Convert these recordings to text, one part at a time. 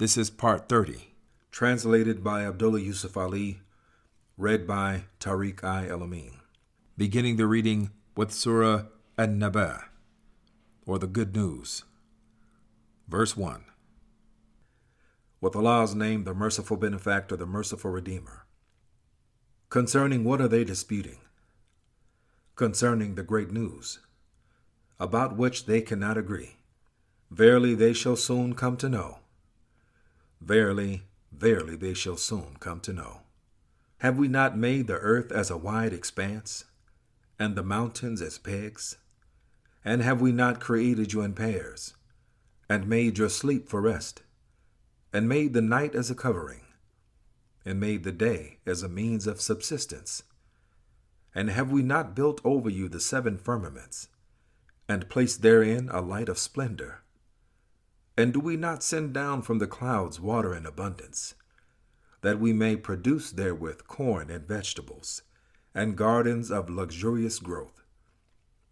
This is part 30, translated by Abdullah Yusuf Ali, read by Tariq El-Amin. Beginning the reading with Surah An-Naba, or the Good News. Verse 1. With Allah's name, the merciful benefactor, the merciful redeemer. Concerning what are they disputing? Concerning the great news, about which they cannot agree. Verily, they shall soon come to know. Verily, verily, they shall soon come to know. Have we not made the earth as a wide expanse, and the mountains as pegs? And have we not created you in pairs, and made your sleep for rest, and made the night as a covering, and made the day as a means of subsistence? And have we not built over you the seven firmaments, and placed therein a light of splendor? And do we not send down from the clouds water in abundance, that we may produce therewith corn and vegetables, and gardens of luxurious growth?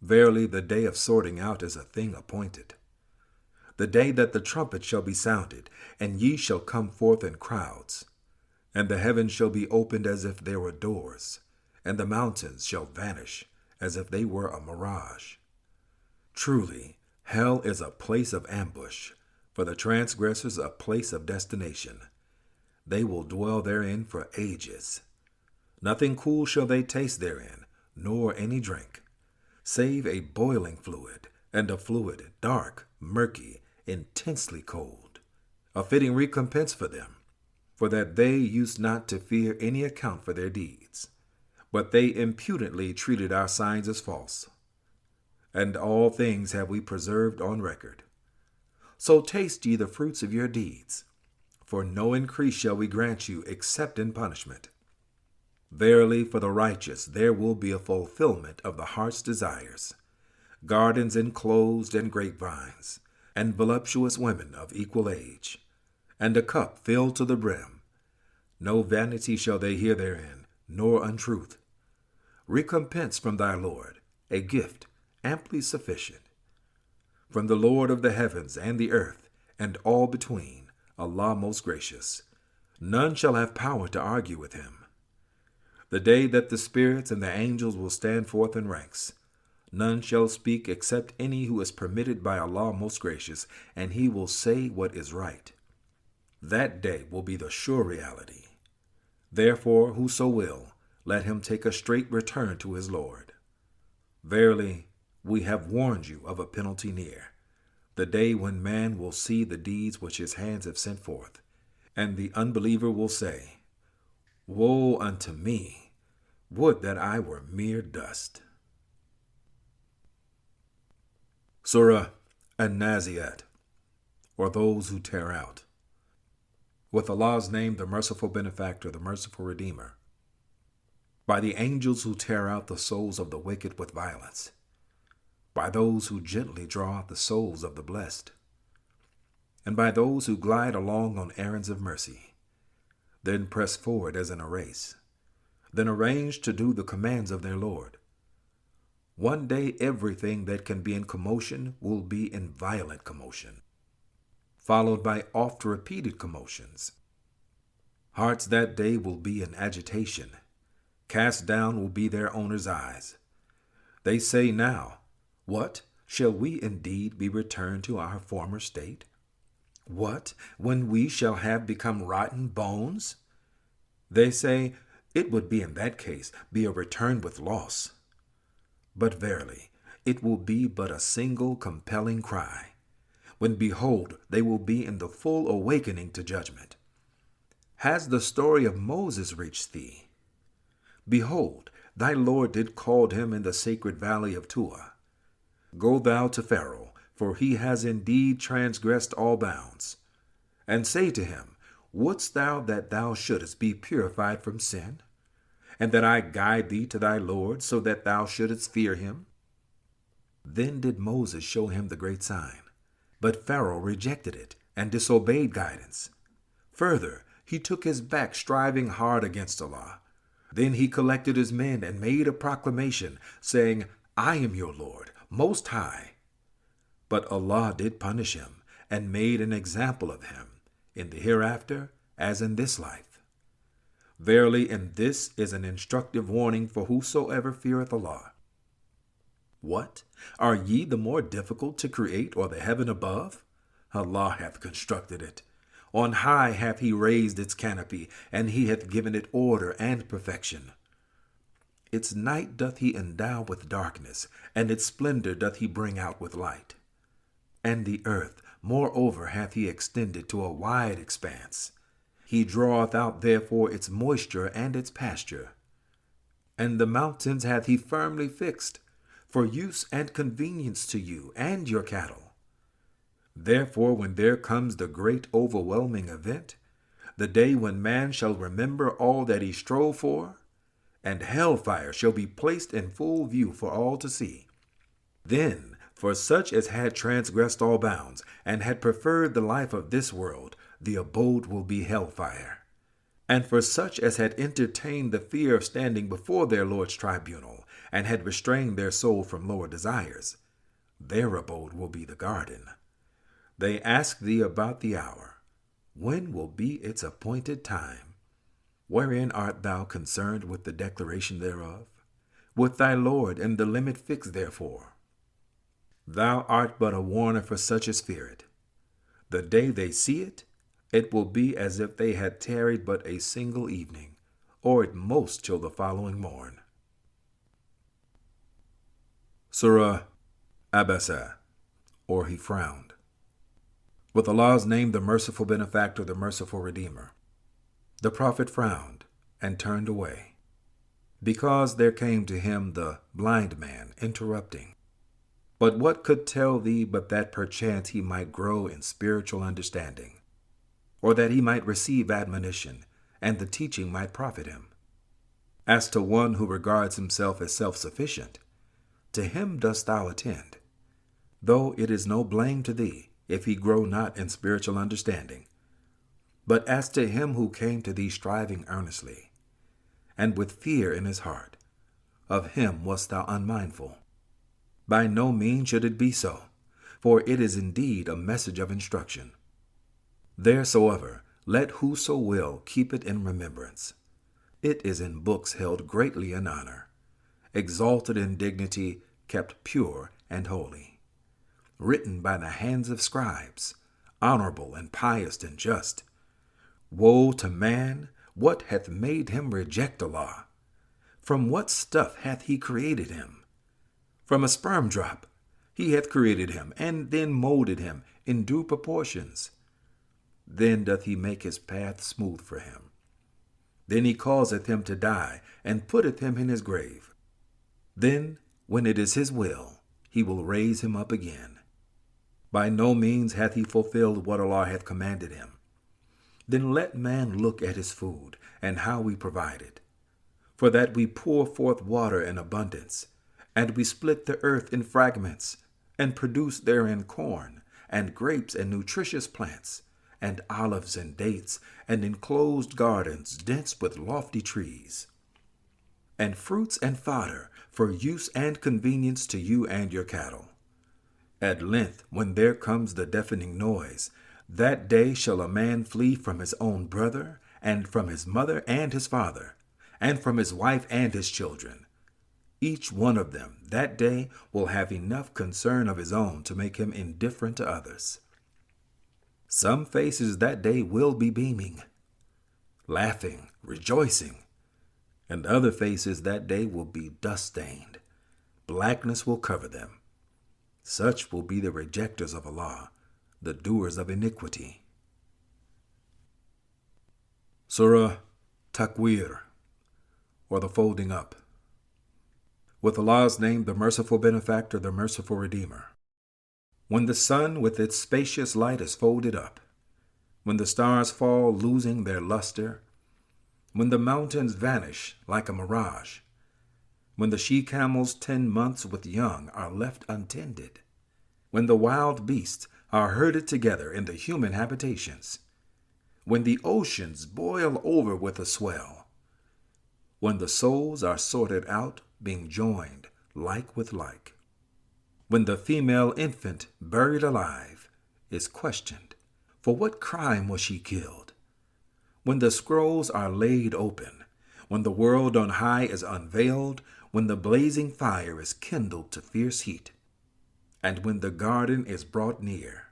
Verily, the day of sorting out is a thing appointed, the day that the trumpet shall be sounded, and ye shall come forth in crowds, and the heavens shall be opened as if there were doors, and the mountains shall vanish as if they were a mirage. Truly, hell is a place of ambush, for the transgressors a place of destination. They will dwell therein for ages. Nothing cool shall they taste therein, nor any drink, save a boiling fluid, and a fluid dark, murky, intensely cold, a fitting recompense for them, for that they used not to fear any account for their deeds, but they impudently treated our signs as false. And all things have we preserved on record. So taste ye the fruits of your deeds, for no increase shall we grant you except in punishment. Verily, for the righteous there will be a fulfillment of the heart's desires, gardens enclosed and grapevines, and voluptuous women of equal age, and a cup filled to the brim. No vanity shall they hear therein, nor untruth. Recompense from thy Lord, a gift amply sufficient. From the Lord of the heavens and the earth, and all between, Allah most gracious. None shall have power to argue with him. The day that the spirits and the angels will stand forth in ranks, none shall speak except any who is permitted by Allah most gracious, and he will say what is right. That day will be the sure reality. Therefore, whoso will, let him take a straight return to his Lord. Verily, we have warned you of a penalty near, the day when man will see the deeds which his hands have sent forth, and the unbeliever will say, Woe unto me! Would that I were mere dust. Surah An-Nazi'at, or those who tear out. With Allah's name, the merciful benefactor, the merciful redeemer. By the angels who tear out the souls of the wicked with violence, by those who gently draw out the souls of the blessed, and by those who glide along on errands of mercy, then press forward as in a race, then arrange to do the commands of their Lord. One day everything that can be in commotion will be in violent commotion, followed by oft-repeated commotions. Hearts that day will be in agitation. Cast down will be their owners' eyes. They say now, What? Shall we indeed be returned to our former state? What, when we shall have become rotten bones? They say, It would be in that case be a return with loss. But verily, it will be but a single compelling cry, when behold, they will be in the full awakening to judgment. Has the story of Moses reached thee? Behold, thy Lord did call him in the sacred valley of Tua. Go thou to Pharaoh, for he has indeed transgressed all bounds. And say to him, Wouldst thou that thou shouldest be purified from sin? And that I guide thee to thy Lord, so that thou shouldest fear him? Then did Moses show him the great sign. But Pharaoh rejected it, and disobeyed guidance. Further, he took his back, striving hard against Allah. Then he collected his men, and made a proclamation, saying, I am your Lord, Most High. But Allah did punish him, and made an example of him, in the hereafter as in this life. Verily, in this is an instructive warning for whosoever feareth Allah. What? Are ye the more difficult to create, or the heaven above? Allah hath constructed it. On high hath he raised its canopy, and he hath given it order and perfection. Its night doth he endow with darkness, and its splendor doth he bring out with light. And the earth, moreover, hath he extended to a wide expanse. He draweth out therefore its moisture and its pasture. And the mountains hath he firmly fixed, for use and convenience to you and your cattle. Therefore, when there comes the great overwhelming event, the day when man shall remember all that he strove for, and hellfire shall be placed in full view for all to see, then for such as had transgressed all bounds, and had preferred the life of this world, the abode will be hellfire. And for such as had entertained the fear of standing before their Lord's tribunal, and had restrained their soul from lower desires, their abode will be the garden. They ask thee about the hour. When will be its appointed time? Wherein art thou concerned with the declaration thereof? With thy Lord and the limit fixed therefore. Thou art but a warner for such as fear it. The day they see it, it will be as if they had tarried but a single evening, or at most till the following morn. Surah Abasa, or He Frowned. With Allah's name, the merciful benefactor, the merciful redeemer. The prophet frowned and turned away, because there came to him the blind man, interrupting. But what could tell thee but that perchance he might grow in spiritual understanding, or that he might receive admonition, and the teaching might profit him? As to one who regards himself as self-sufficient, to him dost thou attend, though it is no blame to thee if he grow not in spiritual understanding. But as to him who came to thee striving earnestly, and with fear in his heart, of him wast thou unmindful. By no means should it be so, for it is indeed a message of instruction. Theresoever, let whoso will keep it in remembrance. It is in books held greatly in honor, exalted in dignity, kept pure and holy, written by the hands of scribes, honorable and pious and just. Woe to man, what hath made him reject Allah? From what stuff hath he created him? From a sperm drop he hath created him, and then molded him in due proportions. Then doth he make his path smooth for him. Then he causeth him to die, and putteth him in his grave. Then, when it is his will, he will raise him up again. By no means hath he fulfilled what Allah hath commanded him. Then let man look at his food, and how we provide it. For that we pour forth water in abundance, and we split the earth in fragments, and produce therein corn, and grapes, and nutritious plants, and olives and dates, and enclosed gardens dense with lofty trees, and fruits and fodder for use and convenience to you and your cattle. At length, when there comes the deafening noise, that day shall a man flee from his own brother, and from his mother and his father, and from his wife and his children. Each one of them that day will have enough concern of his own to make him indifferent to others. Some faces that day will be beaming, laughing, rejoicing, and other faces that day will be dust-stained. Blackness will cover them. Such will be the rejectors of Allah, the doers of iniquity. Surah At-Takwir, or the folding up. With Allah's name, the merciful benefactor, the merciful redeemer. When the sun with its spacious light is folded up, when the stars fall losing their luster, when the mountains vanish like a mirage, when the she-camels 10 months with young are left untended, when the wild beasts are herded together in the human habitations, when the oceans boil over with a swell, when the souls are sorted out, being joined like with like, when the female infant buried alive is questioned, For what crime was she killed? When the scrolls are laid open, when the world on high is unveiled, when the blazing fire is kindled to fierce heat, and when the garden is brought near,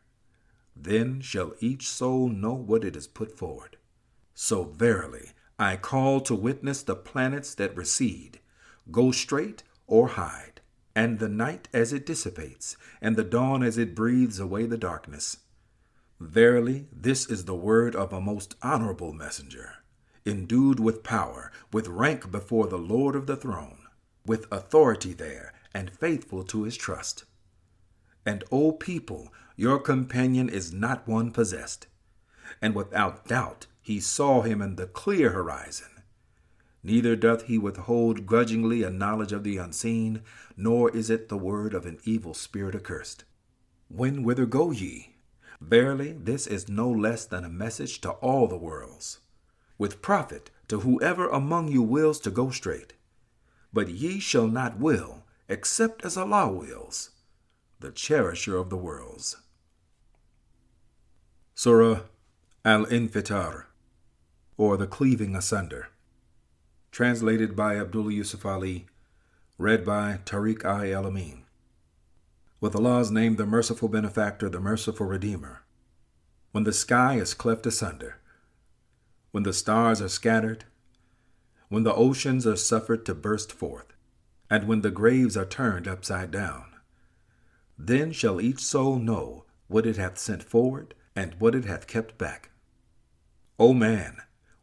then shall each soul know what it has put forward. So verily, I call to witness the planets that recede, go straight or hide, and the night as it dissipates, and the dawn as it breathes away the darkness. Verily, this is the word of a most honorable messenger, endued with power, with rank before the Lord of the throne, with authority there, and faithful to his trust. And, O people, your companion is not one possessed, and without doubt he saw him in the clear horizon. Neither doth he withhold grudgingly a knowledge of the unseen, nor is it the word of an evil spirit accursed. Whither go ye? Verily, this is no less than a message to all the worlds, with profit to whoever among you wills to go straight. But ye shall not will, except as Allah wills, the cherisher of the worlds. Surah Al-Infitar, or the Cleaving Asunder. Translated by Abdullah Yusuf Ali. Read by Tariq El-Amin. With Allah's name, the merciful benefactor, the merciful redeemer. When the sky is cleft asunder, when the stars are scattered, when the oceans are suffered to burst forth, and when the graves are turned upside down, then shall each soul know what it hath sent forward and what it hath kept back. O man,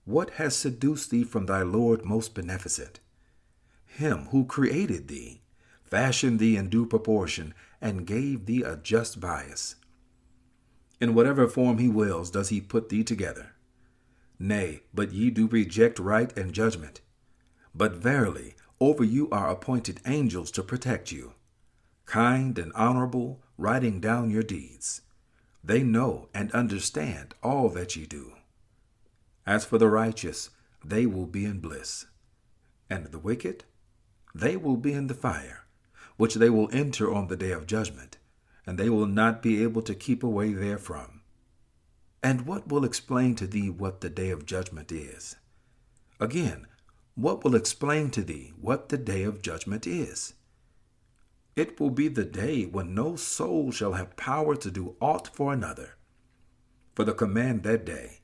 what has seduced thee from thy Lord most beneficent? Him who created thee, fashioned thee in due proportion, and gave thee a just bias. In whatever form he wills does he put thee together. Nay, but ye do reject right and judgment. But verily, over you are appointed angels to protect you, kind and honorable, writing down your deeds. They know and understand all that ye do. As for the righteous, they will be in bliss, and the wicked, they will be in the fire, which they will enter on the day of judgment, and they will not be able to keep away therefrom. And what will explain to thee what the day of judgment is? Again, what will explain to thee what the day of judgment is? It will be the day when no soul shall have power to do aught for another, for the command that day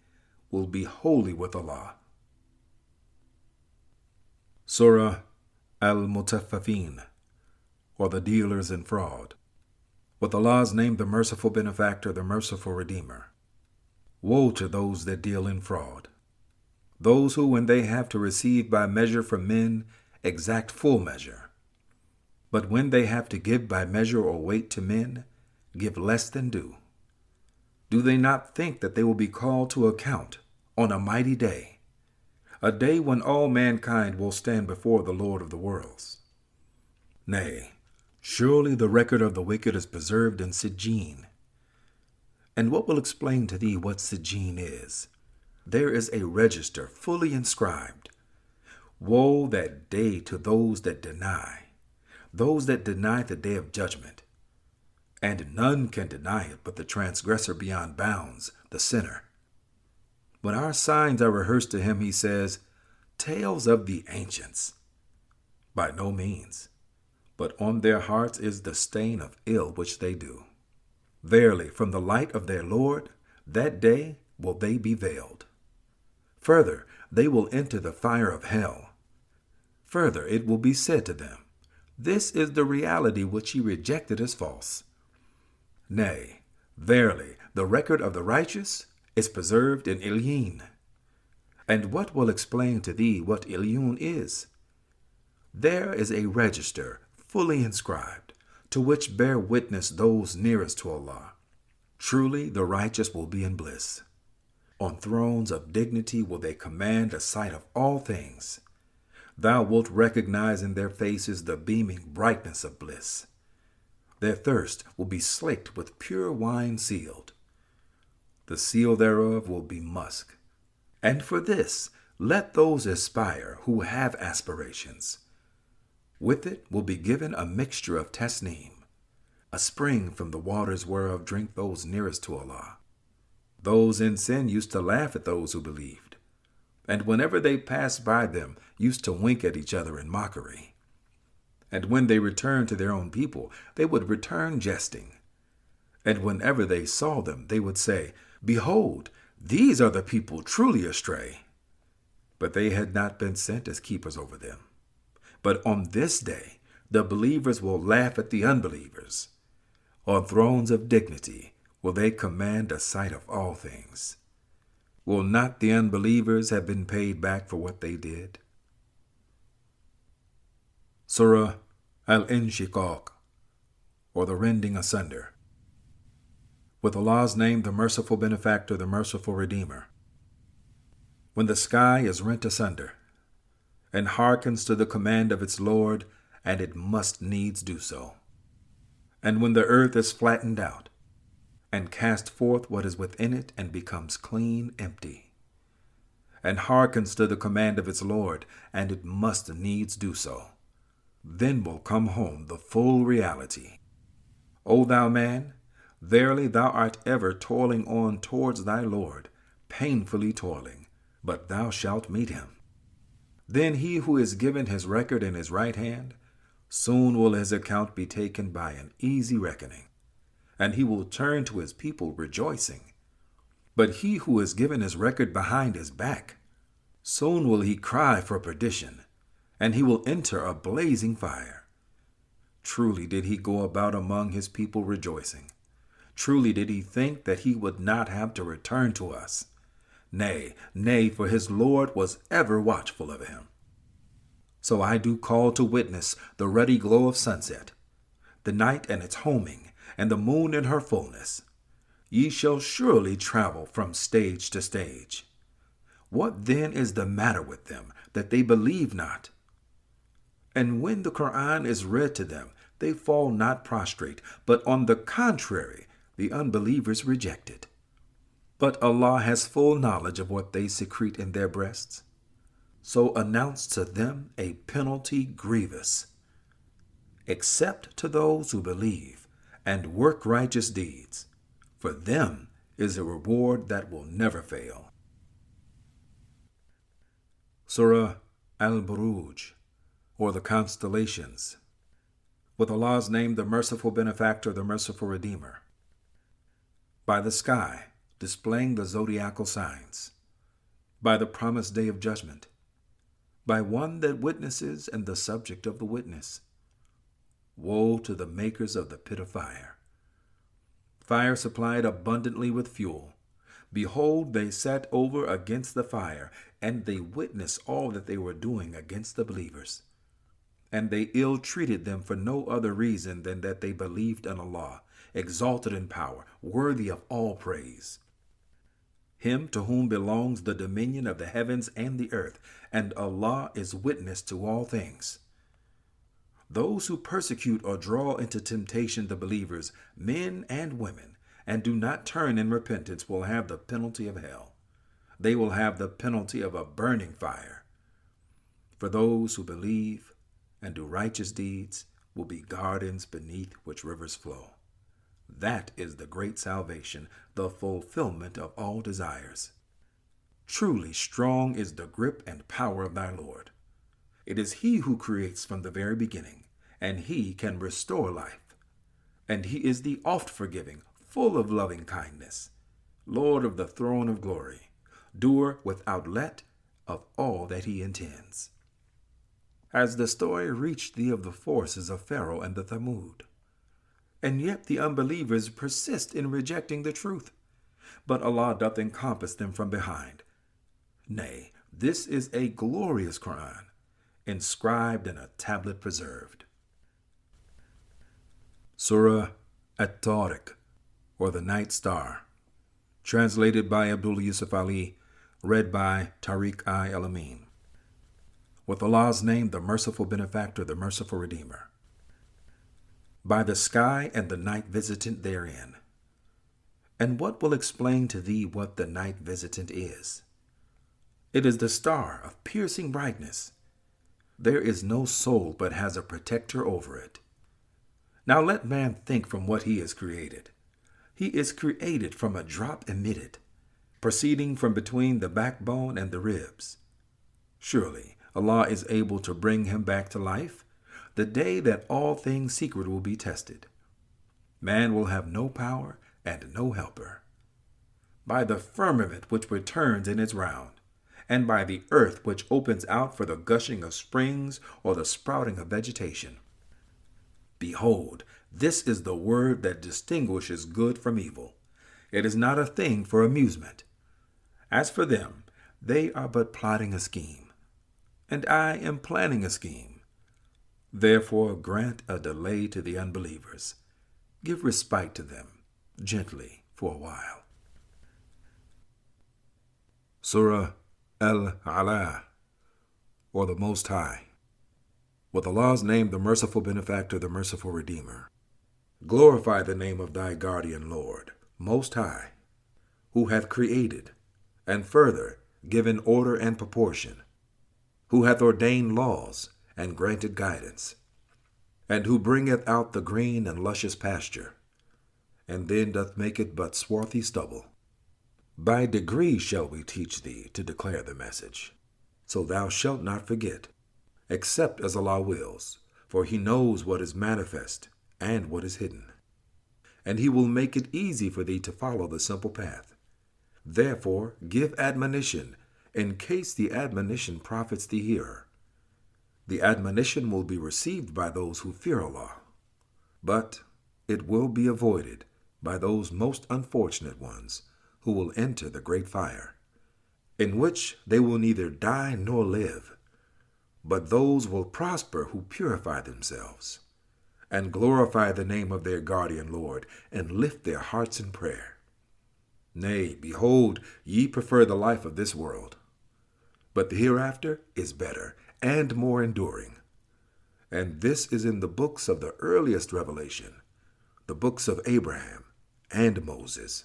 will be holy with Allah. Surah Al-Mutaffifin, or the dealers in fraud. With Allah's name, the merciful benefactor, the merciful redeemer. Woe to those that deal in fraud, those who, when they have to receive by measure from men, exact full measure, but when they have to give by measure or weight to men, give less than due. Do they not think that they will be called to account on a mighty day, a day when all mankind will stand before the Lord of the worlds? Nay, surely the record of the wicked is preserved in Sijjin. And what will explain to thee what Sijjin is? There is a register fully inscribed. Woe that day to those that deny the day of judgment. And none can deny it but the transgressor beyond bounds, the sinner. When our signs are rehearsed to him, he says, Tales of the ancients. By no means, but on their hearts is the stain of ill which they do. Verily, from the light of their Lord, that day will they be veiled. Further, they will enter the fire of hell. Further, it will be said to them, This is the reality which ye rejected as false. Nay, verily, the record of the righteous is preserved in Illyin. And what will explain to thee what Illyin is? There is a register fully inscribed, to which bear witness those nearest to Allah. Truly the righteous will be in bliss. On thrones of dignity will they command a sight of all things. Thou wilt recognize in their faces the beaming brightness of bliss. Their thirst will be slaked with pure wine sealed. The seal thereof will be musk. And for this, let those aspire who have aspirations. With it will be given a mixture of tasneem, a spring from the waters whereof drink those nearest to Allah. Those in sin used to laugh at those who believed, and whenever they passed by them, used to wink at each other in mockery. And when they returned to their own people, they would return jesting. And whenever they saw them, they would say, "Behold, these are the people truly astray." But they had not been sent as keepers over them. But on this day, the believers will laugh at the unbelievers. On thrones of dignity will they command a sight of all things. Will not the unbelievers have been paid back for what they did? Surah Al-Inshiqaq, or the rending asunder. With Allah's name, the merciful benefactor, the merciful redeemer. When the sky is rent asunder, and hearkens to the command of its Lord, and it must needs do so. And when the earth is flattened out, and cast forth what is within it, and becomes clean empty, and hearkens to the command of its Lord, and it must needs do so, then will come home the full reality. O thou man, verily thou art ever toiling on towards thy Lord, painfully toiling, but thou shalt meet him. Then he who is given his record in his right hand, soon will his account be taken by an easy reckoning, and he will turn to his people rejoicing. But he who is given his record behind his back, soon will he cry for perdition, and he will enter a blazing fire. Truly did he go about among his people rejoicing. Truly did he think that he would not have to return to us. Nay, for his Lord was ever watchful of him. So I do call to witness the ruddy glow of sunset, the night and its homing, and the moon in her fullness. Ye shall surely travel from stage to stage. What then is the matter with them, that they believe not? And when the Quran is read to them, they fall not prostrate, but on the contrary, the unbelievers reject it. But Allah has full knowledge of what they secrete in their breasts. So announce to them a penalty grievous, except to those who believe and work righteous deeds. For them is a reward that will never fail. Surah Al-Buruj, or the Constellations. With Allah's name, the merciful benefactor, the merciful redeemer. By the sky, displaying the zodiacal signs. By the promised day of judgment. By one that witnesses and the subject of the witness. Woe to the makers of the pit of fire. Fire supplied abundantly with fuel. Behold, they sat over against the fire, and they witnessed all that they were doing against the believers. And they ill-treated them for no other reason than that they believed in Allah, exalted in power, worthy of all praise. Him to whom belongs the dominion of the heavens and the earth, and Allah is witness to all things. Those who persecute or draw into temptation the believers, men and women, and do not turn in repentance will have the penalty of hell. They will have the penalty of a burning fire. For those who believe and do righteous deeds will be gardens beneath which rivers flow. That is the great salvation, the fulfillment of all desires. Truly strong is the grip and power of thy Lord. It is he who creates from the very beginning, and he can restore life. And he is the oft-forgiving, full of loving kindness, Lord of the throne of glory, doer without let of all that he intends. Has the story reached thee of the forces of Pharaoh and the Thamud? And yet the unbelievers persist in rejecting the truth. But Allah doth encompass them from behind. Nay, this is a glorious Quran, inscribed in a tablet preserved. Surah At-Tariq, or the Night Star. Translated by Abdullah Yusuf Ali, read by Tariq El-Amin. With Allah's name, the merciful benefactor, the merciful redeemer. By the sky and the night visitant therein. And what will explain to thee what the night visitant is? It is the star of piercing brightness. There is no soul but has a protector over it. Now let man think from what he is created. He is created from a drop emitted, proceeding from between the backbone and the ribs. Surely Allah is able to bring him back to life, the day that all things secret will be tested. Man will have no power and no helper. By the firmament which returns in its round, and by the earth which opens out for the gushing of springs or the sprouting of vegetation. Behold, this is the word that distinguishes good from evil. It is not a thing for amusement. As for them, they are but plotting a scheme, and I am planning a scheme. Therefore grant a delay to the unbelievers. Give respite to them, gently, for a while. Surah Al-Ala, or the Most High. With Allah's name, the merciful benefactor, the merciful redeemer. Glorify the name of thy guardian Lord, Most High, who hath created, and further given order and proportion, who hath ordained laws and granted guidance, and who bringeth out the green and luscious pasture, and then doth make it but swarthy stubble. By degrees shall we teach thee to declare the message, so thou shalt not forget, except as Allah wills, for he knows what is manifest and what is hidden. And he will make it easy for thee to follow the simple path. Therefore give admonition, in case the admonition profits the hearer. The admonition will be received by those who fear Allah, but it will be avoided by those most unfortunate ones who will enter the great fire, in which they will neither die nor live, but those will prosper who purify themselves, and glorify the name of their guardian Lord, and lift their hearts in prayer. Nay, behold, ye prefer the life of this world, but the hereafter is better and more enduring. And this is in the books of the earliest revelation, the books of Abraham and Moses.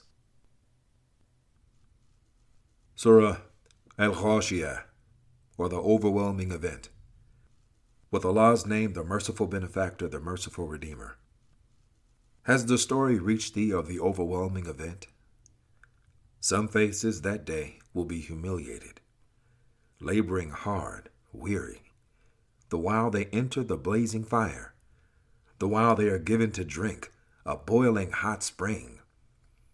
Surah Al-Ghashiyah, or the overwhelming event. With Allah's name, the merciful benefactor, the merciful redeemer. Has the story reached thee of the overwhelming event? Some faces that day will be humiliated, laboring hard, weary, the while they enter the blazing fire, the while they are given to drink a boiling hot spring.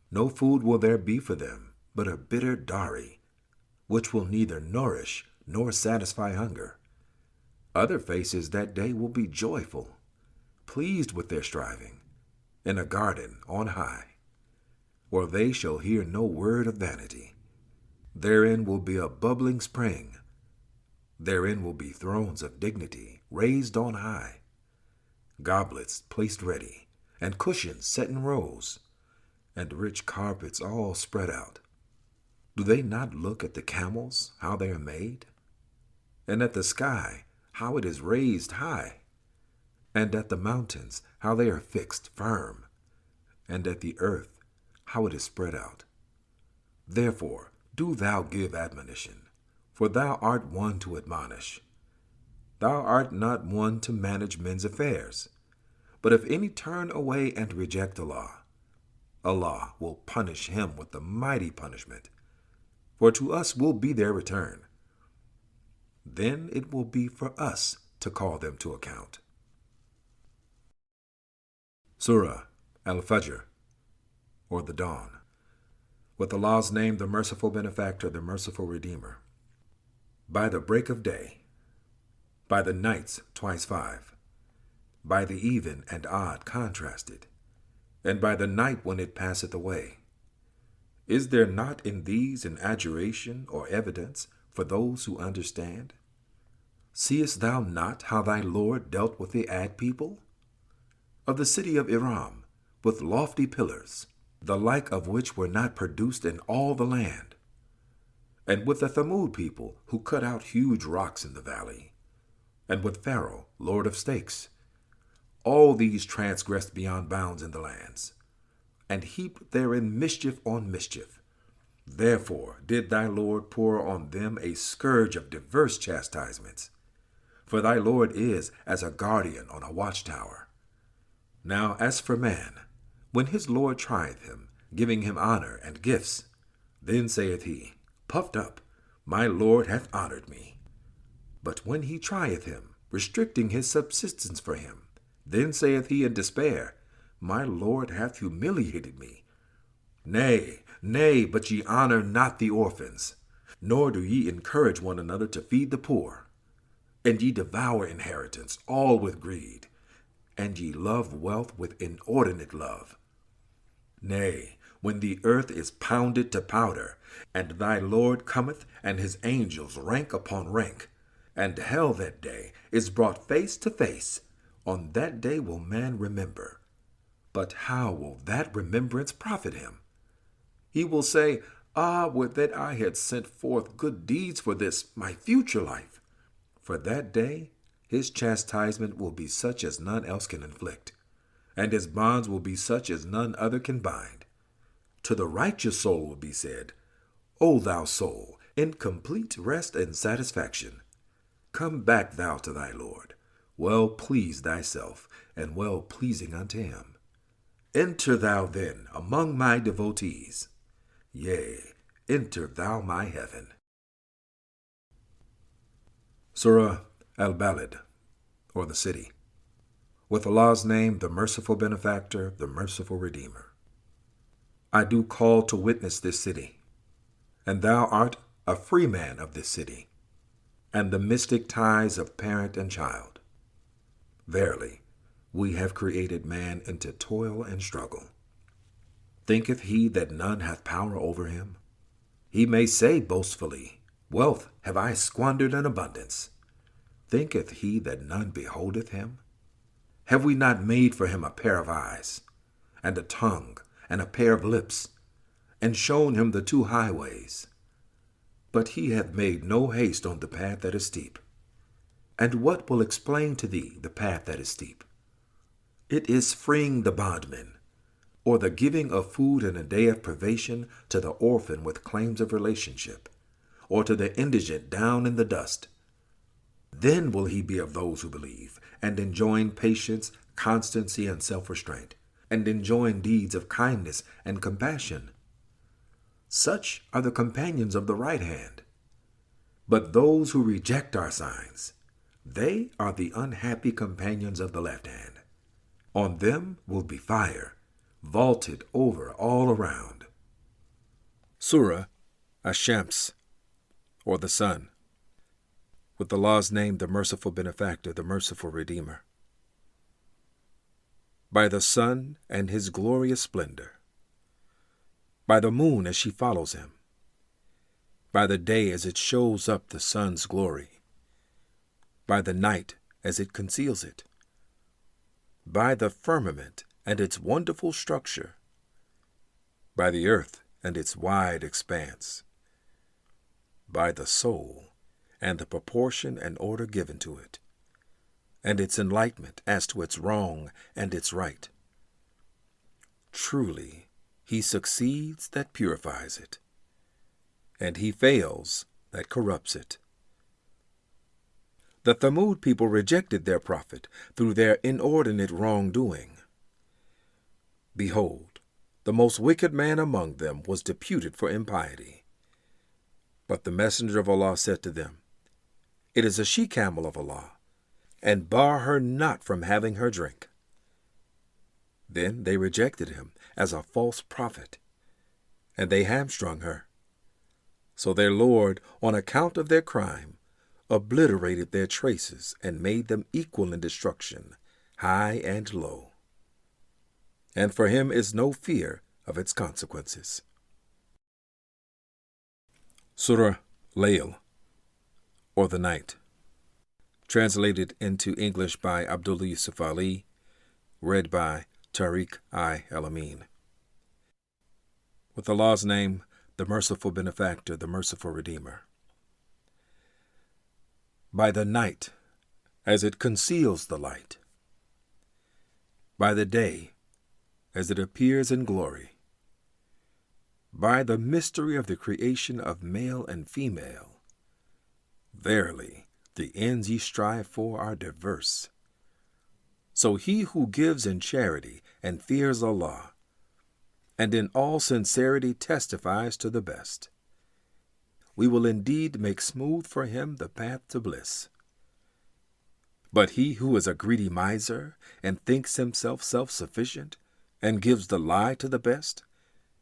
No food will there be for them but a bitter dari, which will neither nourish nor satisfy hunger. Other faces that day will be joyful, pleased with their striving, in a garden on high, where they shall hear no word of vanity. Therein will be a bubbling spring. Therein will be thrones of dignity raised on high, goblets placed ready, and cushions set in rows, and rich carpets all spread out. Do they not look at the camels, how they are made? And at the sky, how it is raised high? And at the mountains, how they are fixed firm? And at the earth, how it is spread out? Therefore, do thou give admonition, for thou art one to admonish. Thou art not one to manage men's affairs. But if any turn away and reject Allah, Allah will punish him with the mighty punishment, for to us will be their return. Then it will be for us to call them to account. Surah Al-Fajr, or the Dawn. With Allah's name, the merciful benefactor, the merciful redeemer. By the break of day, by the nights twice 5, by the even and odd contrasted, and by the night when it passeth away. Is there not in these an adjuration or evidence for those who understand? Seest thou not how thy Lord dealt with the Ad people? Of the city of Iram, with lofty pillars, the like of which were not produced in all the land, and with the Thamud people, who cut out huge rocks in the valley, and with Pharaoh, lord of stakes. All these transgressed beyond bounds in the lands, and heaped therein mischief on mischief. Therefore did thy Lord pour on them a scourge of diverse chastisements. For thy Lord is as a guardian on a watchtower. Now as for man, when his Lord trieth him, giving him honor and gifts, Then saith he, puffed up, my Lord hath honored me. But when he trieth him, restricting his subsistence for him, then saith he in despair, my Lord hath humiliated me. Nay, nay, but ye honor not the orphans, nor do ye encourage one another to feed the poor. And ye devour inheritance, all with greed, and ye love wealth with inordinate love. Nay, when the earth is pounded to powder, and thy Lord cometh, and his angels rank upon rank, and hell that day is brought face to face, on that day will man remember. But how will that remembrance profit him? He will say, ah, would that I had sent forth good deeds for this my future life. For that day his chastisement will be such as none else can inflict, and his bonds will be such as none other can bind. To the righteous soul will be said, O thou soul, in complete rest and satisfaction, come back thou to thy Lord, well pleased thyself, and well pleasing unto him. Enter thou then among my devotees, yea, enter thou my heaven. Surah Al-Balad, or the City. With Allah's name, the merciful benefactor, the merciful redeemer. I do call to witness this city, and thou art a free man of this city, and the mystic ties of parent and child. Verily, we have created man into toil and struggle. Thinketh he that none hath power over him? He may say boastfully, wealth have I squandered in abundance. Thinketh he that none beholdeth him? Have we not made for him a pair of eyes, and a tongue, and a pair of lips, and shown him the two highways? But he hath made no haste on the path that is steep. And what will explain to thee the path that is steep? It is freeing the bondman, or the giving of food in a day of privation to the orphan with claims of relationship, or to the indigent down in the dust. Then will he be of those who believe, and enjoin patience, constancy, and self-restraint, and enjoin deeds of kindness and compassion. Such are the companions of the right hand. But those who reject our signs, they are the unhappy companions of the left hand. On them will be fire, vaulted over all around. Surah Ash-Shams, or the Sun. With Allah's name, the merciful benefactor, the merciful redeemer. By the sun and his glorious splendor, by the moon as she follows him, by the day as it shows up the sun's glory, by the night as it conceals it, by the firmament and its wonderful structure, by the earth and its wide expanse, by the soul and the proportion and order given to it, and its enlightenment as to its wrong and its right. Truly, he succeeds that purifies it, and he fails that corrupts it. The Thamud people rejected their prophet through their inordinate wrongdoing. Behold, the most wicked man among them was deputed for impiety. But the messenger of Allah said to them, It is a she-camel of Allah, and bar her not from having her drink. Then they rejected him as a false prophet, and they hamstrung her. So their Lord, on account of their crime, obliterated their traces and made them equal in destruction, high and low. And for him is no fear of its consequences. Surah Layl, or the Night. Translated into English by Abdullah Yusuf Ali, read by Tariq El-Amin. With Allah's name, the merciful benefactor, the merciful redeemer. By the night, as it conceals the light. By the day, as it appears in glory. By the mystery of the creation of male and female. Verily, the ends ye strive for are diverse. So he who gives in charity and fears Allah, and in all sincerity testifies to the best. We will indeed make smooth for him the path to bliss. But he who is a greedy miser and thinks himself self-sufficient and gives the lie to the best,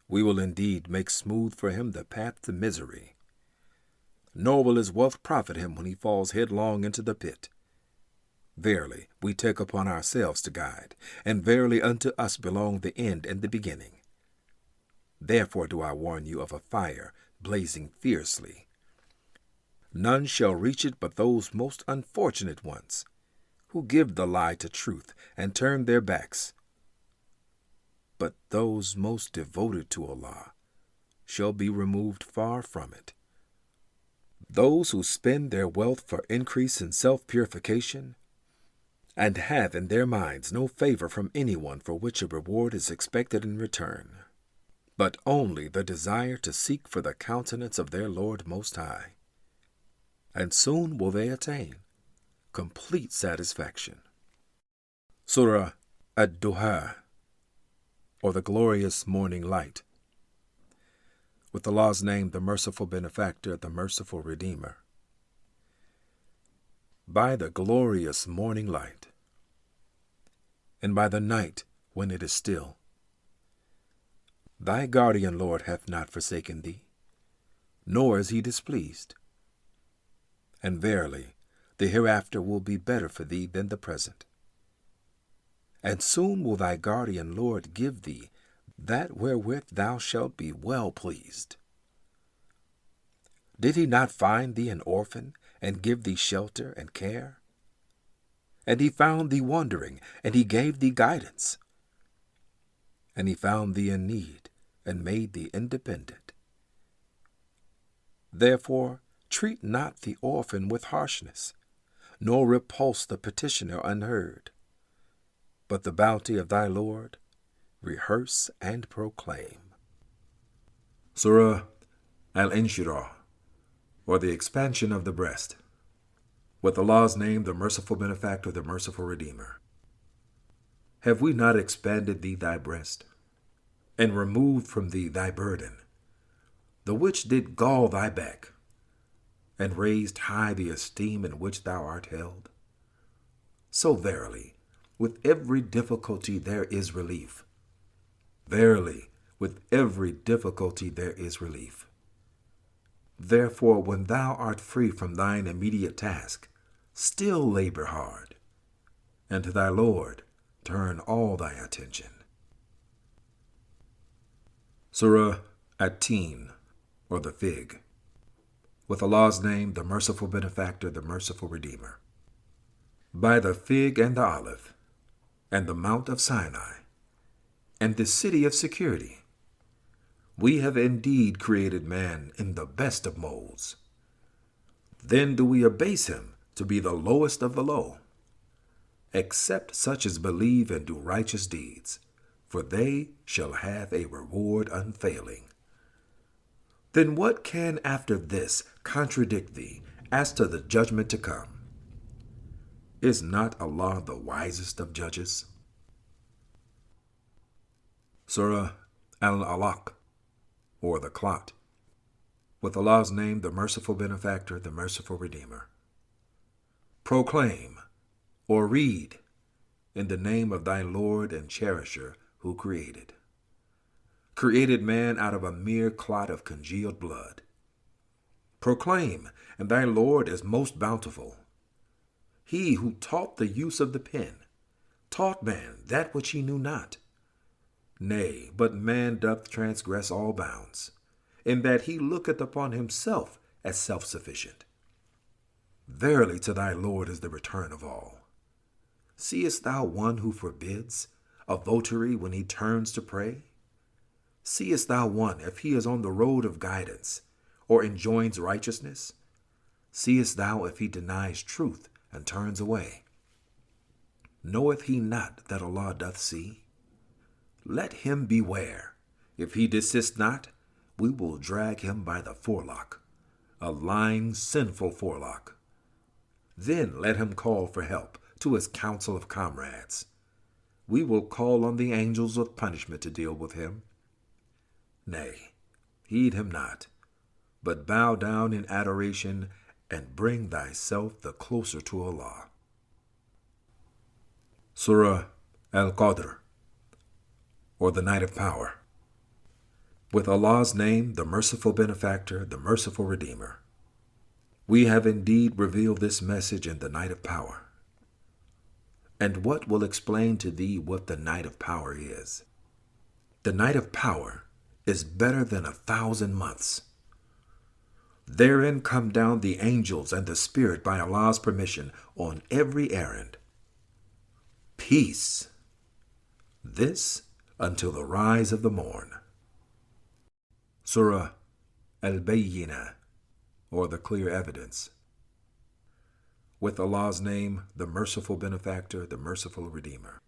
we will indeed make smooth for him the path to misery. Nor will his wealth profit him when he falls headlong into the pit. Verily, we take upon ourselves to guide, and verily unto us belong the end and the beginning. Therefore do I warn you of a fire blazing fiercely. None shall reach it but those most unfortunate ones, who give the lie to truth and turn their backs. But those most devoted to Allah shall be removed far from it. Those who spend their wealth for increase in self-purification, and have in their minds no favor from anyone for which a reward is expected in return, but only the desire to seek for the countenance of their Lord Most High. And soon will they attain complete satisfaction. Surah Ad-Duha, or the glorious morning light. With Allah's name, the merciful benefactor, the merciful redeemer. By the glorious morning light, and by the night when it is still, thy guardian Lord hath not forsaken thee, nor is he displeased. And verily, the hereafter will be better for thee than the present. And soon will thy guardian Lord give thee that wherewith thou shalt be well pleased. Did he not find thee an orphan, and give thee shelter and care? And he found thee wandering, and he gave thee guidance. And he found thee in need, and made thee independent. Therefore, treat not the orphan with harshness, nor repulse the petitioner unheard. But the bounty of thy Lord rehearse and proclaim. Surah Al-Infitar, or the expansion of the breast. With Allah's name, the merciful benefactor, the merciful redeemer. Have we not expanded thee thy breast, and removed from thee thy burden, the which did gall thy back, and raised high the esteem in which thou art held? So verily, with every difficulty there is relief. Verily, with every difficulty there is relief. Therefore, when thou art free from thine immediate task, still labor hard, and to thy Lord turn all thy attention. Surah At-Tin, or the fig. With Allah's name, the merciful benefactor, the merciful redeemer. By the fig and the olive, and the mount of Sinai, and the city of security, we have indeed created man in the best of molds. Then do we abase him to be the lowest of the low, except such as believe and do righteous deeds, for they shall have a reward unfailing. Then what can after this contradict thee as to the judgment to come? Is not Allah the wisest of judges? Surah Al-Alaq, or the clot. With Allah's name, the merciful benefactor, the merciful redeemer. Proclaim, or read, in the name of thy Lord and cherisher who created man out of a mere clot of congealed blood. Proclaim, and thy Lord is most bountiful. He who taught the use of the pen, taught man that which he knew not. Nay, but man doth transgress all bounds, in that he looketh upon himself as self-sufficient. Verily to thy Lord is the return of all. Seest thou one who forbids a votary when he turns to pray? Seest thou one if he is on the road of guidance, or enjoins righteousness? Seest thou if he denies truth and turns away? Knoweth he not that Allah doth see? Let him beware. If he desist not, we will drag him by the forelock, a lying, sinful forelock. Then let him call for help to his council of comrades. We will call on the angels of punishment to deal with him. Nay, heed him not, but bow down in adoration and bring thyself the closer to Allah. Surah Al-Qadr, or the Night of Power. With Allah's name, the merciful benefactor, the merciful redeemer. We have indeed revealed this message in the night of power. And what will explain to thee what the night of power is? The night of power is better than 1,000 months. Therein come down the angels and the Spirit by Allah's permission on every errand. Peace. This until the rise of the morn. Surah Al-Bayyinah, or the clear evidence. With Allah's name, the merciful benefactor, the merciful redeemer.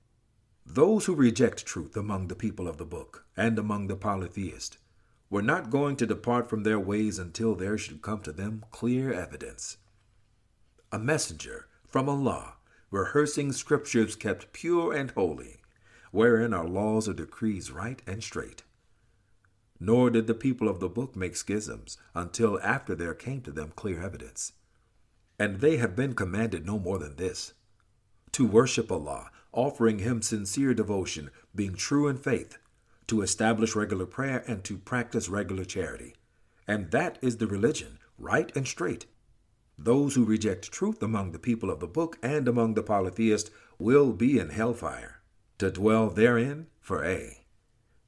Those who reject truth among the people of the book and among the polytheists were not going to depart from their ways until there should come to them clear evidence. A messenger from Allah, rehearsing scriptures kept pure and holy, wherein are laws or decrees right and straight. Nor did the people of the book make schisms until after there came to them clear evidence. And they have been commanded no more than this: to worship Allah, offering Him sincere devotion, being true in faith, to establish regular prayer, and to practice regular charity. And that is the religion, right and straight. Those who reject truth among the people of the book and among the polytheists will be in hellfire, to dwell therein for aye.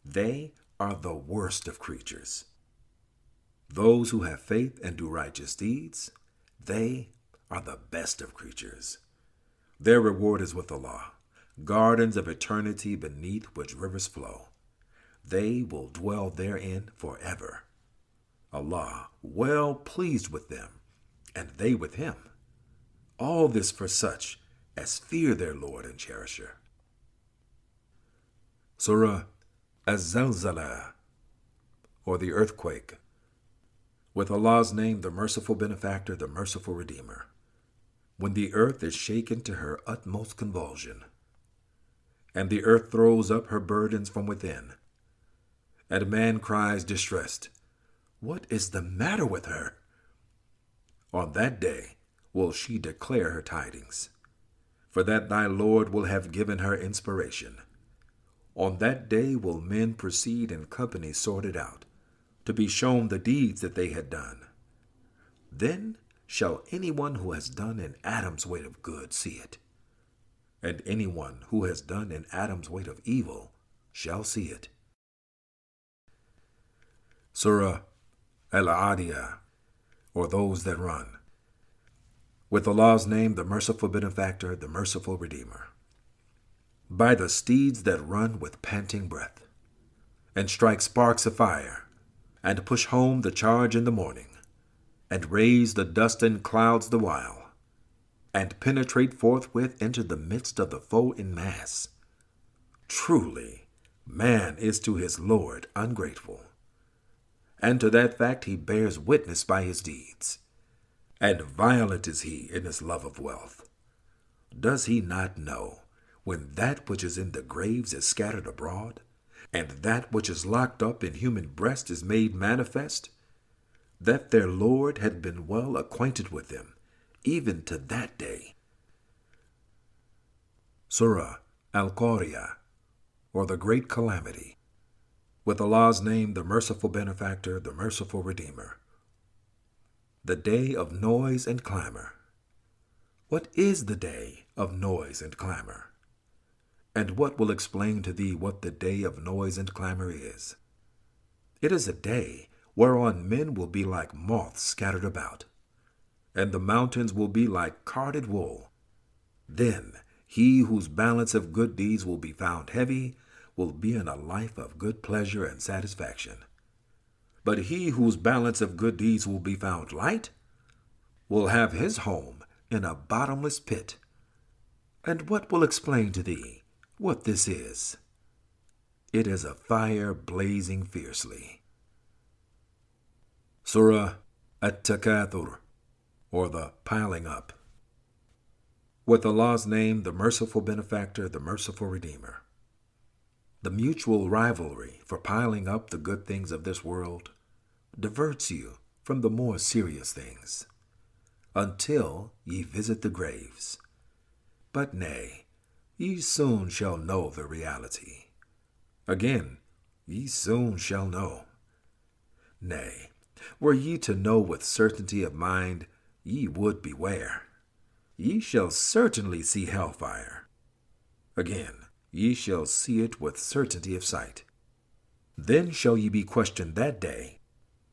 They are the worst of creatures. Those who have faith and do righteous deeds, they are the best of creatures. Their reward is with Allah, gardens of eternity beneath which rivers flow. They will dwell therein forever. Allah well pleased with them, and they with Him. All this for such as fear their Lord and Cherisher. Surah Az-Zalzalah, or the earthquake. With Allah's name, the merciful benefactor, the merciful redeemer. When the earth is shaken to her utmost convulsion, and the earth throws up her burdens from within, and man cries distressed, "What is the matter with her?" On that day will she declare her tidings, for that thy Lord will have given her inspiration. On that day will men proceed in companies sorted out, to be shown the deeds that they had done. Then shall anyone who has done an atom's weight of good see it, and anyone who has done an atom's weight of evil shall see it. Surah Al-Adiyah, or those that run. With Allah's name, the merciful benefactor, the merciful redeemer. By the steeds that run with panting breath, and strike sparks of fire, and push home the charge in the morning, and raise the dust and clouds the while, and penetrate forthwith into the midst of the foe in mass. Truly, man is to his Lord ungrateful, and to that fact he bears witness by his deeds. And violent is he in his love of wealth. Does he not know, when that which is in the graves is scattered abroad, and that which is locked up in human breast is made manifest, that their Lord had been well acquainted with them, even to that day? Surah Al-Qari'ah, or the Great Calamity. With Allah's name, the merciful benefactor, the merciful redeemer. The day of noise and clamor. What is the day of noise and clamor? And what will explain to thee what the day of noise and clamor is? It is a day whereon men will be like moths scattered about, and the mountains will be like carded wool. Then he whose balance of good deeds will be found heavy will be in a life of good pleasure and satisfaction. But he whose balance of good deeds will be found light will have his home in a bottomless pit. And what will explain to thee what this is? It is a fire blazing fiercely. Surah At-Takwir, or the piling up. With Allah's name, the merciful benefactor, the merciful redeemer. The mutual rivalry for piling up the good things of this world diverts you from the more serious things, until ye visit the graves. But nay, ye soon shall know the reality. Again, ye soon shall know. Nay, were ye to know with certainty of mind, ye would beware. Ye shall certainly see hellfire. Again, ye shall see it with certainty of sight. Then shall ye be questioned that day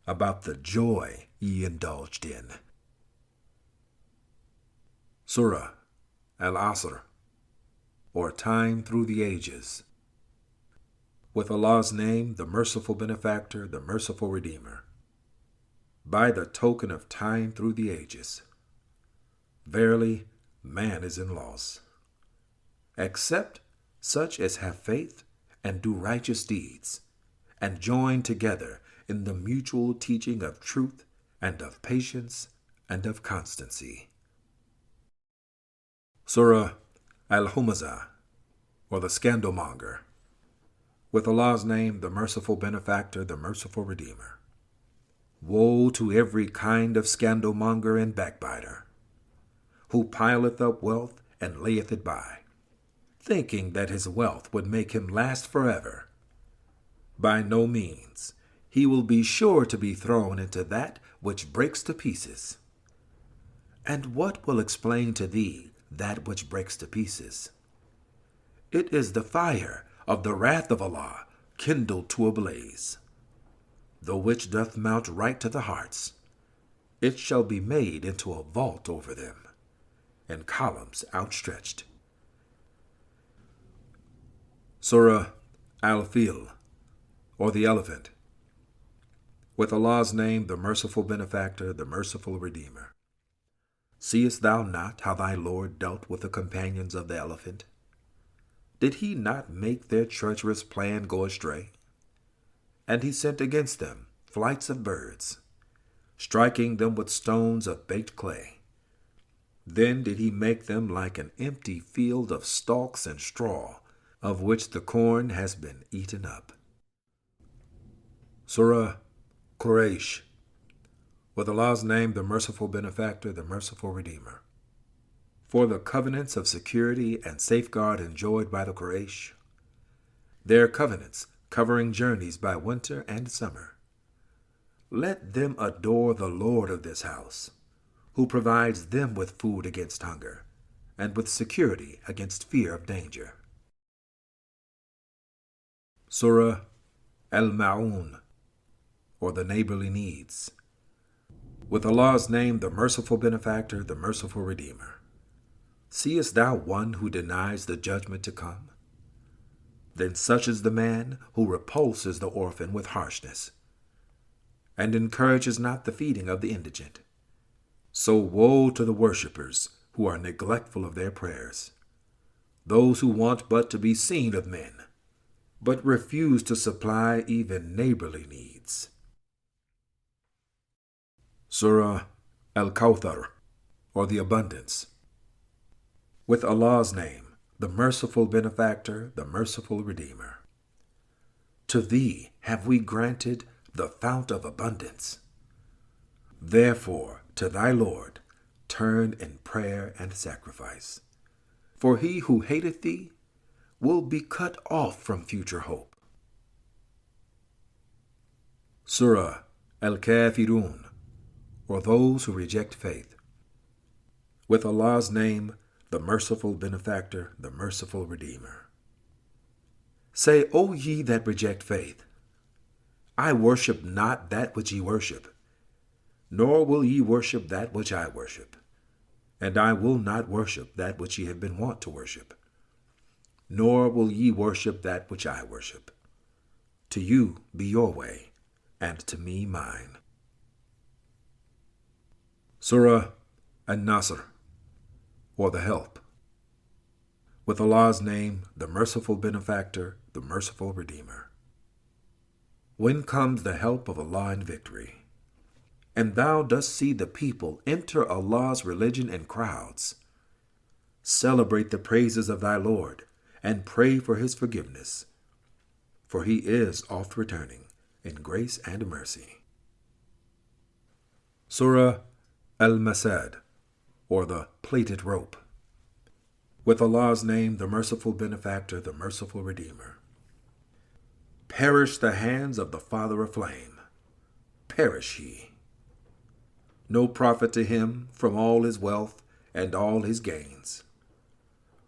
about the joy ye indulged in. Surah Al-Asr, or Time Through the Ages. With Allah's name, the merciful benefactor, the merciful redeemer. By the token of time through the ages. Verily, man is in loss, except such as have faith and do righteous deeds, and join together in the mutual teaching of truth and of patience and of constancy. Surah Al-Humazah, or the Scandalmonger. With Allah's name, the merciful benefactor, the merciful redeemer. Woe to every kind of scandalmonger and backbiter, who pileth up wealth and layeth it by, thinking that his wealth would make him last forever. By no means. He will be sure to be thrown into that which breaks to pieces. And what will explain to thee that which breaks to pieces? It is the fire of the wrath of Allah kindled to a blaze, the which doth mount right to the hearts. It shall be made into a vault over them, and columns outstretched. Surah Al-Fil, or the Elephant. With Allah's name, the merciful benefactor, the merciful redeemer. Seest thou not how thy Lord dealt with the companions of the elephant? Did he not make their treacherous plan go astray? And he sent against them flights of birds, striking them with stones of baked clay. Then did he make them like an empty field of stalks and straw, of which the corn has been eaten up. Surah Quraysh. With Allah's name, the merciful benefactor, the merciful redeemer. For the covenants of security and safeguard enjoyed by the Quraysh, their covenants covering journeys by winter and summer. Let them adore the Lord of this house, who provides them with food against hunger, and with security against fear of danger. Surah Al-Ma'un, or the neighborly needs. With Allah's name, the merciful benefactor, the merciful redeemer. Seest thou one who denies the judgment to come? Then such is the man who repulses the orphan with harshness, and encourages not the feeding of the indigent. So woe to the worshippers who are neglectful of their prayers, those who want but to be seen of men, but refuse to supply even neighborly needs. Surah Al-Kawthar, or the Abundance. With Allah's name, the merciful benefactor, the merciful redeemer. To thee have we granted the fount of abundance. Therefore, to thy Lord, turn in prayer and sacrifice. For he who hateth thee will be cut off from future hope. Surah Al-Kafirun, or those who reject faith. With Allah's name, the merciful benefactor, the merciful redeemer. Say, O ye that reject faith, I worship not that which ye worship, nor will ye worship that which I worship, and I will not worship that which ye have been wont to worship, nor will ye worship that which I worship. To you be your way, and to me mine. Surah An-Nasr, or the Help. With Allah's name, the merciful benefactor, the merciful redeemer. When comes the help of Allah in victory, and thou dost see the people enter Allah's religion in crowds, celebrate the praises of thy Lord, and pray for his forgiveness. for he is oft returning in grace and mercy. Surah Al-Masad, or the Plaited Rope. With Allah's name, the merciful benefactor, the merciful redeemer. Perish the hands of the father of flame. Perish he. No profit to him from all his wealth and all his gains.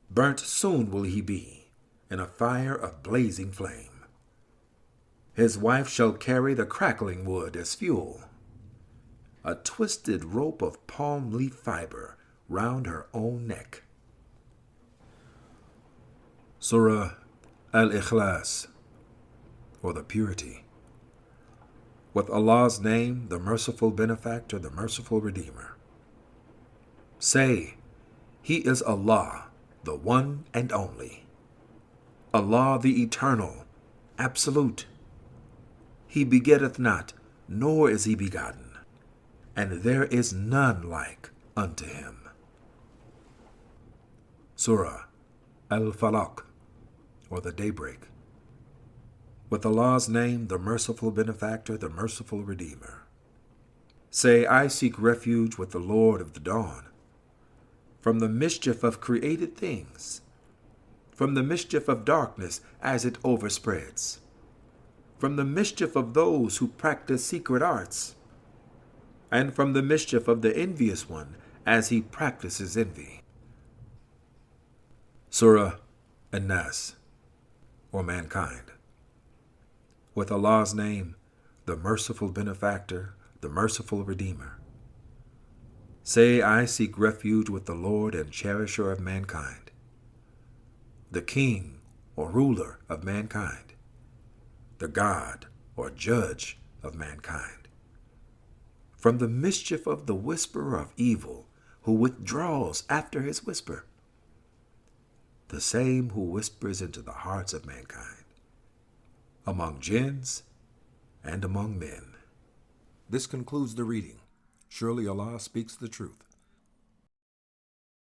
Burnt soon will he be in a fire of blazing flame. His wife shall carry the crackling wood as fuel, a twisted rope of palm leaf fiber round her own neck. Surah Al-Ikhlas, or the Purity. With Allah's name, the merciful benefactor, the merciful redeemer. Say, He is Allah, the one and only. Allah the eternal, absolute. He begetteth not, nor is he begotten, and there is none like unto him. Surah Al-Falaq, or the Daybreak. With Allah's name, the merciful benefactor, the merciful redeemer. Say, I seek refuge with the Lord of the dawn, from the mischief of created things, from the mischief of darkness as it overspreads, from the mischief of those who practice secret arts, and from the mischief of the envious one as he practices envy. Surah An-Nas, or mankind. With Allah's name, the merciful benefactor, the merciful redeemer. Say, I seek refuge with the Lord and cherisher of mankind, the king or ruler of mankind, the God or judge of mankind, from the mischief of the whisperer of evil who withdraws after his whisper, the same who whispers into the hearts of mankind, among jinns and among men. This concludes the reading. Surely Allah speaks the truth.